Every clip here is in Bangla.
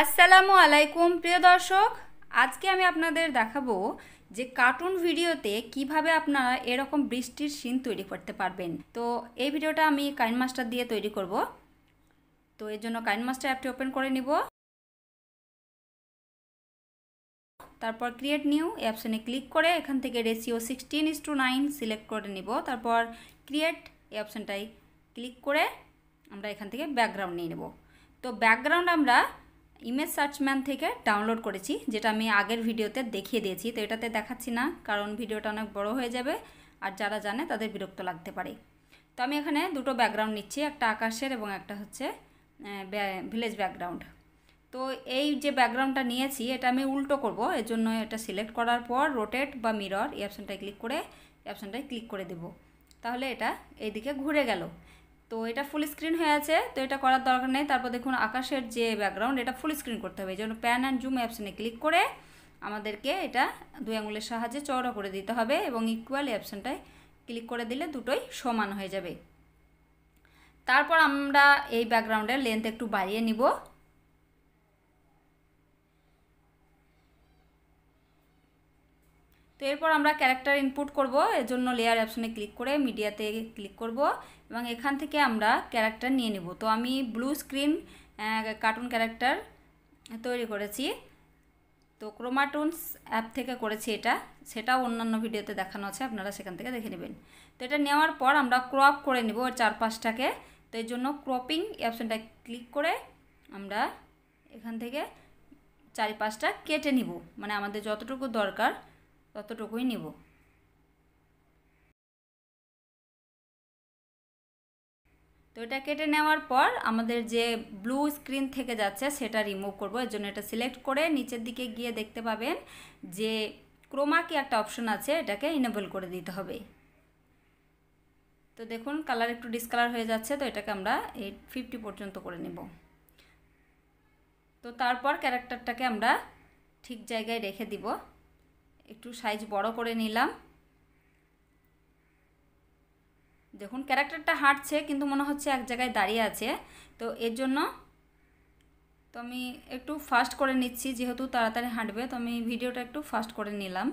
আসসালামু আলাইকুম প্রিয় দর্শক, আজকে আমি আপনাদের দেখাবো যে কার্টুন ভিডিওতে কিভাবে আপনারা এরকম বৃষ্টির সিন তৈরি করতে পারবেন। তো এই ভিডিওটা আমি কাইনমাস্টার দিয়ে তৈরি করব। তো এর জন্য কাইনমাস্টার অ্যাপটি ওপেন করে নিব। তারপর ক্রিয়েট নিউ এই অপশানে ক্লিক করে এখান থেকে রেশিও 16:9 সিলেক্ট করে নিব। তারপর ক্রিয়েট এই অপশানটাই ক্লিক করে আমরা এখান থেকে ব্যাকগ্রাউন্ড নিয়ে নেব। তো ব্যাকগ্রাউন্ড আমরা ইমেজ সার্চম্যান থেকে ডাউনলোড করেছি, যেটা আমি আগের ভিডিওতে দেখিয়ে দিয়েছি। তো এটাতে দেখাচ্ছি না, কারণ ভিডিওটা অনেক বড় হয়ে যাবে আর যারা জানে তাদের বিরক্ত লাগতে পারে। তো আমি এখানে দুটো ব্যাকগ্রাউন্ড নিচ্ছি, একটা আকাশের এবং একটা হচ্ছে ভিলেজ ব্যাকগ্রাউন্ড। তো এই যে ব্যাকগ্রাউন্ডটা নিয়েছি এটা আমি উল্টো করব, এর জন্য এটা সিলেক্ট করার পর রোটেট বা মিরর এই অপশানটায় ক্লিক করে এই অপশানটায় ক্লিক করে দেব। তাহলে এটা এইদিকে ঘুরে গেল। তো এটা ফুল স্ক্রিন হয়ে আছে, তো এটা করার দরকার নেই। তারপর দেখুন আকাশের যে ব্যাকগ্রাউন্ড এটা ফুল স্ক্রিন করতে হবে, এই জন্য প্যান অ্যান্ড জুম অপশানে ক্লিক করে আমাদেরকে এটা 2 আঙুলের সাহায্যে চওড়া করে দিতে হবে এবং ইকুয়াল অপশানটায় ক্লিক করে দিলে দুটোই সমান হয়ে যাবে। তারপর আমরা এই ব্যাকগ্রাউন্ডের লেন্থ একটু বাড়িয়ে নিব। তো এরপর আমরা ক্যারেক্টার ইনপুট করব, এর জন্য লেয়ার অপশানে ক্লিক করে মিডিয়াতে ক্লিক করব এবং এখান থেকে আমরা ক্যারেক্টার নিয়ে নেব। তো আমি ব্লু স্ক্রিন কার্টুন ক্যারেক্টার তৈরি করেছি, তো ক্রোমাটুনস অ্যাপ থেকে করেছি এটা, সেটাও অন্যান্য ভিডিওতে দেখানো আছে, আপনারা সেখান থেকে দেখে নেবেন। তো এটা নেওয়ার পর আমরা ক্রপ করে নেব ওর চারপাশটাকে। তো এর জন্য ক্রপিং অপশানটা ক্লিক করে আমরা এখান থেকে চারিপাশটা কেটে নিব, মানে আমাদের যতটুকু দরকার ততটুকুই নিব। তো এটা কেটে নেওয়ার পর আমাদের যে ব্লু স্ক্রিন থেকে যাচ্ছে সেটা রিমুভ করব, এর জন্য এটা সিলেক্ট করে নিচের দিকে গিয়ে দেখতে পাবেন যে ক্রোমা কি একটা অপশন আছে, এটাকে ইনেবল করে দিতে হবে। তো দেখুন কালার একটু ডিসকালার হয়ে যাচ্ছে, তো এটাকে আমরা 50 পর্যন্ত করে নেব। তো তারপর ক্যারেক্টারটাকে আমরা ঠিক জায়গায় রেখে দিব, একটু সাইজ বড় করে নিলাম। দেখুন ক্যারেক্টারটা হাঁটছে কিন্তু মনে হচ্ছে এক জায়গায় দাঁড়িয়ে আছে, তো এর জন্য তো আমি একটু ফাস্ট করে নিচ্ছি, যেহেতু তাড়াতাড়ি হাঁটবে। তো আমি ভিডিওটা একটু ফাস্ট করে নিলাম,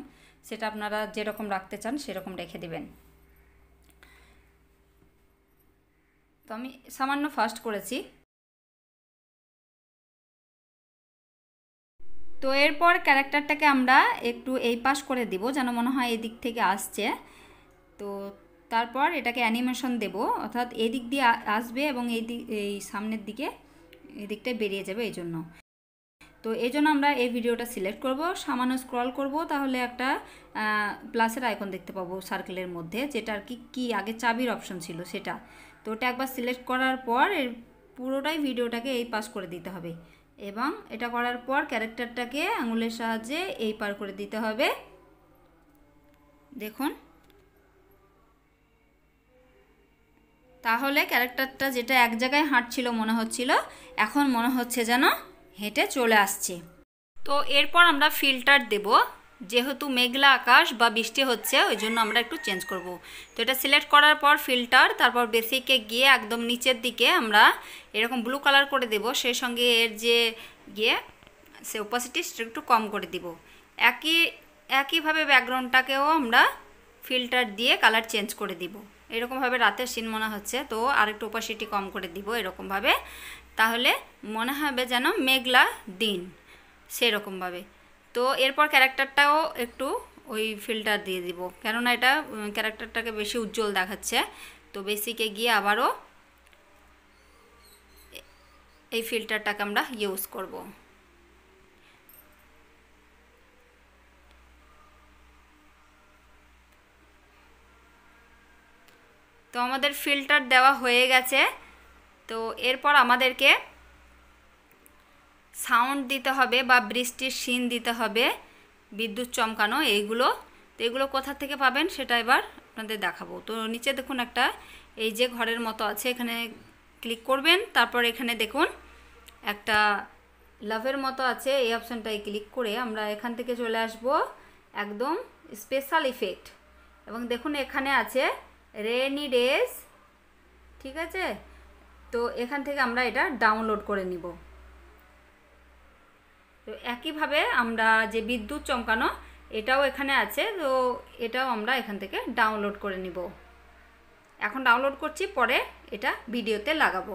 সেটা আপনারা যেরকম রাখতে চান সেরকম রেখে দেবেন। তো আমি সামান্য ফাস্ট করেছি। তো এরপর ক্যারেক্টারটাকে আমরা একটু এই পাশ করে দিব, যেন মনে হয় এই দিক থেকে আসছে। তো তারপর এটাকে অ্যানিমেশন দেব, অর্থাৎ এই দিক দিয়ে আসবে এবং এই সামনের দিকে এই দিকটায় বেরিয়ে যাবে এই জন্য। তো এই জন্য আমরা এই ভিডিওটা সিলেক্ট করব, সামান্য স্ক্রল করব, তাহলে একটা প্লাসের আইকন দেখতে পাবো সার্কেলের মধ্যে, যেটা আর কি আগে চাবির অপশন ছিল সেটা। তো ওটা একবার সিলেক্ট করার পর এর পুরোটাই ভিডিওটাকে এই পাশ করে দিতে হবে এবং এটা করার পর ক্যারেক্টারটাকে আঙুলের সাহায্যে এই পার করে দিতে হবে। দেখুন তাহলে ক্যারেক্টারটা যেটা এক জায়গায় হাঁটছিল মনে হচ্ছিল, এখন মনে হচ্ছে যেন হেঁটে চলে আসছে। তো এরপর আমরা ফিল্টার দেব, যেহেতু মেঘলা আকাশ বা বৃষ্টি হচ্ছে ওই জন্য আমরা একটু চেঞ্জ করব। তো এটা সিলেক্ট করার পর ফিল্টার, তারপর বেসিকে গিয়ে একদম নিচের দিকে আমরা এরকম ব্লু কালার করে দেব, সেই সঙ্গে এর যে গিয়ে সে ওপাসিটি একটু কম করে দিব। একইভাবে ব্যাকগ্রাউন্ডটাকেও আমরা ফিল্টার দিয়ে কালার চেঞ্জ করে দিব। এরকমভাবে রাতের সিন মনে হচ্ছে, তো আরেকটু ওপাসিটি কম করে দিব এরকমভাবে, তাহলে মনে হবে যেন মেঘলা দিন সেরকমভাবে। তো এরপর ক্যারেক্টারটাও একটু ওই ফিল্টার দিয়ে দিব, কেননা এটা ক্যারেক্টারটাকে বেশি উজ্জ্বল দেখাচ্ছে। তো বেসিকে গিয়ে আবারও এই ফিল্টারটাকে আমরা ইউজ করব। তো আমাদের ফিল্টার দেওয়া হয়ে গেছে। তো এরপর আমাদেরকে সাউন্ড দিতে হবে বা বৃষ্টির সিন দিতে হবে, বিদ্যুৎ চমকানো এইগুলো। তো এগুলো কোথা থেকে পাবেন সেটা এবার আপনাদের দেখাবো। তো নিচে দেখুন একটা এই যে ঘরের মতো আছে, এখানে ক্লিক করবেন। তারপর এখানে দেখুন একটা লাভের মতো আছে, এই অপশানটায় ক্লিক করে আমরা এখান থেকে চলে আসব একদম স্পেশাল ইফেক্ট এবং দেখুন এখানে আছে রেনি ডেজ, ঠিক আছে। তো এখান থেকে আমরা এটা ডাউনলোড করে নিব। তো একইভাবে আমরা যে বিদ্যুৎ চমকানো এটাও এখানে আছে, তো এটাও আমরা এখান থেকে ডাউনলোড করে নিব। এখন ডাউনলোড করছি, পরে এটা ভিডিওতে লাগাবো।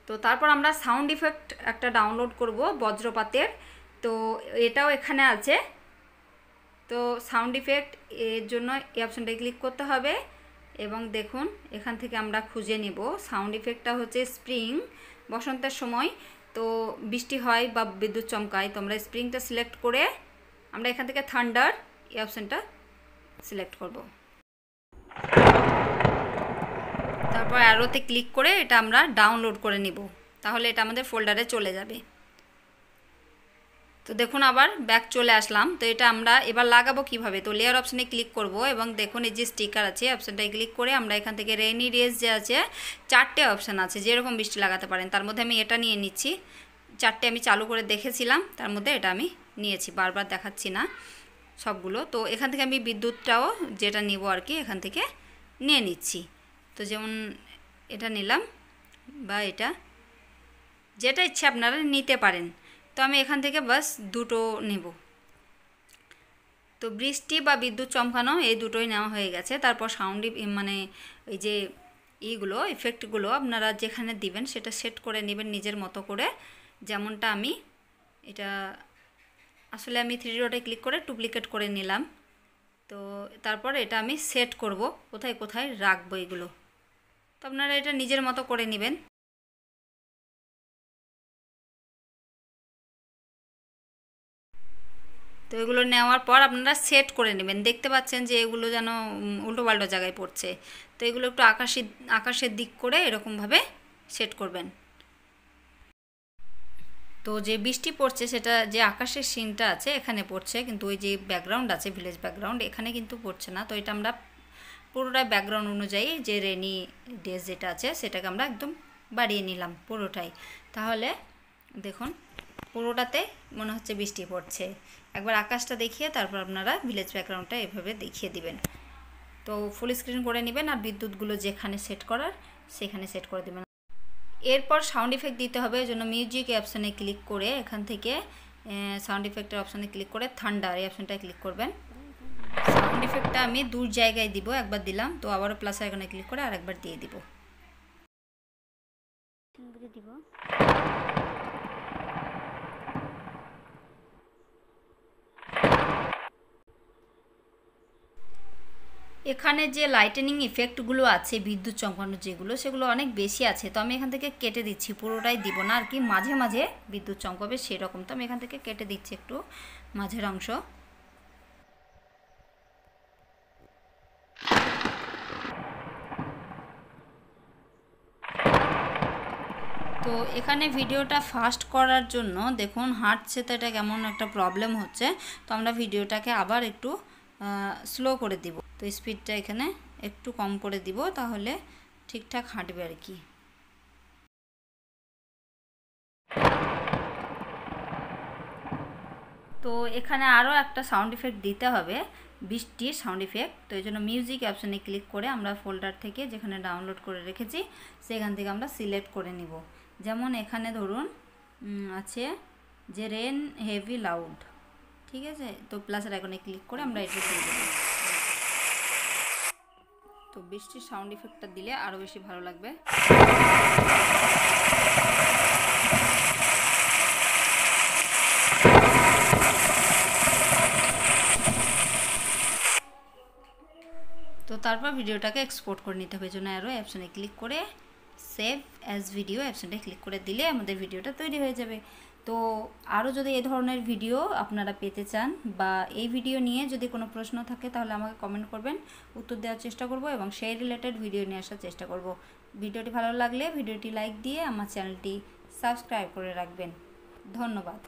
তো তারপর আমরা সাউন্ড ইফেক্ট একটা ডাউনলোড করব বজ্রপাতের, তো এটাও এখানে আছে। তো সাউন্ড ইফেক্ট এর জন্য এই অপশানটায় ক্লিক করতে হবে এবং দেখুন এখান থেকে আমরা খুঁজে নেব। সাউন্ড ইফেক্টটা হচ্ছে স্প্রিং, বসন্তের সময় তো বৃষ্টি হয় বা বিদ্যুৎ চমকায়, তো আমরা স্প্রিংটা সিলেক্ট করে আমরা এখান থেকে থান্ডার এই অপশানটা সিলেক্ট করব। তারপর অ্যারোতে ক্লিক করে এটা আমরা ডাউনলোড করে নিব, তাহলে এটা আমাদের ফোল্ডারে চলে যাবে। তো দেখুন আবার ব্যাক চলে আসলাম। তো এটা আমরা এবার লাগাবো কিভাবে, তো লেয়ার অপশানে ক্লিক করব এবং দেখুন এই যে স্টিকার আছে অপশানটায় ক্লিক করে আমরা এখান থেকে রেইনি ডেজ যে আছে 4টে অপশান আছে, যেরকম বৃষ্টি লাগাতে পারেন, তার মধ্যে আমি এটা নিয়ে নিচ্ছি। 4টে আমি চালু করে দেখেছিলাম, তার মধ্যে এটা আমি নিয়েছি, বারবার দেখাচ্ছি না সবগুলো। তো এখান থেকে আমি বিদ্যুৎটাও যেটা নিব আর কি এখান থেকে নিয়ে নিচ্ছি। তো যেমন এটা নিলাম বা এটা, যেটা ইচ্ছে আপনারা নিতে পারেন। তো আমি এখান থেকে বাস দুটো নেব। তো বৃষ্টি বা বিদ্যুৎ চমকানো এই দুটোই নেওয়া হয়ে গেছে। তারপর সাউন্ড মানে এই যে এইগুলো ইফেক্টগুলো আপনারা যেখানে দিবেন সেটা সেট করে নেবেন নিজের মতো করে, যেমনটা আমি এটা আসলে আমি 3 ডটে ক্লিক করে ডুপ্লিকেট করে নিলাম। তো তারপর এটা আমি সেট করব কোথায় কোথায় রাখবো এগুলো, তো আপনারা এটা নিজের মতো করে নেবেন। তো এগুলো নেওয়ার পর আপনারা সেট করে নেবেন। দেখতে পাচ্ছেন যে এগুলো যেন উল্টো পাল্টো জায়গায় পড়ছে, তো এগুলো একটু আকাশের দিক করে এরকমভাবে সেট করবেন। তো যে বৃষ্টি পড়ছে সেটা যে আকাশের সিনটা আছে এখানে পড়ছে, কিন্তু ওই যে ব্যাকগ্রাউন্ড আছে ভিলেজ ব্যাকগ্রাউন্ড এখানে কিন্তু পড়ছে না। তো এটা আমরা পুরোটাই ব্যাকগ্রাউন্ড অনুযায়ী যে রেনি ডেজ যেটা আছে সেটাকে আমরা একদম বাড়িয়ে নিলাম পুরোটাই, তাহলে দেখুন পুরোটাতে মনে হচ্ছে বৃষ্টি পড়ছে। একবার আকাশটা দেখিয়ে তারপর আপনারা ভিলেজ ব্যাকগ্রাউন্ডটা এভাবে দেখিয়ে দিবেন। তো ফুল স্ক্রিন করে নেবেন আর বিদ্যুৎগুলো যেখানে সেট করার সেখানে সেট করে দেবেন। এরপর সাউন্ড ইফেক্ট দিতে হবে, এই জন্য মিউজিক অপশানে ক্লিক করে এখান থেকে সাউন্ড ইফেক্টের অপশানে ক্লিক করে থান্ডার এই অপশানটায় ক্লিক করবেন। সাউন্ড ইফেক্টটা আমি দূর জায়গায় দিব, একবার দিলাম, তো আবারও প্লাস আইকনে ক্লিক করে আরেকবার দিয়ে দিব। এখানে যে লাইটেনিং ইফেক্টগুলো আছে বিদ্যুৎ চমকানো যেগুলো সেগুলো অনেক বেশি আছে, তো আমি এখান থেকে কেটে দিচ্ছি, পুরোটাই দিব না আর কি, মাঝে মাঝে বিদ্যুৎ চমকাবে সেরকম। তো আমি এখান থেকে কেটে দিচ্ছি একটু মাঝের অংশ। তো এখানে ভিডিওটা ফাস্ট করার জন্য দেখুন হাঁটছে, তো এটা কেমন একটা প্রবলেম হচ্ছে, তো আমরা ভিডিওটাকে আবার একটু স্লো করে দিব। তো স্পিডটা এখানে একটু কম করে দিব, তাহলে ঠিকঠাক হাঁটবে আর কি। তো এখানে আরও একটা সাউন্ড ইফেক্ট দিতে হবে, বৃষ্টির সাউন্ড ইফেক্ট। তো এই জন্য মিউজিক অপশানে ক্লিক করে আমরা ফোল্ডার থেকে যেখানে ডাউনলোড করে রেখেছি সেখান থেকে আমরা সিলেক্ট করে নিব। যেমন এখানে ধরুন আছে যে রেন হেভি লাউড, ঠিক আছে, তো প্লাসের আইকনে ক্লিক করে আমরা এটা দিয়ে দেব। তো বৃষ্টির সাউন্ড ইফেক্টটা দিলে আরও বেশি ভালো লাগবে। তো তারপর ভিডিওটাকে এক্সপোর্ট করে নিতে হবে, জন্য আরও অপশানে ক্লিক করে সেভ অ্যাজ ভিডিও অপশানটা ক্লিক করে দিলে আমাদের ভিডিওটা তৈরি হয়ে যাবে। তো আরও যদি এই ধরনের ভিডিও আপনারা পেতে চান বা এই ভিডিও নিয়ে যদি কোনো প্রশ্ন থাকে তাহলে আমাকে কমেন্ট করবেন, উত্তর দেওয়ার চেষ্টা করব এবং সেই রিলেটেড ভিডিও নিয়ে আসার চেষ্টা করব। ভিডিওটি ভালো লাগলে ভিডিওটি লাইক দিয়ে আমার চ্যানেলটি সাবস্ক্রাইব করে রাখবেন। ধন্যবাদ।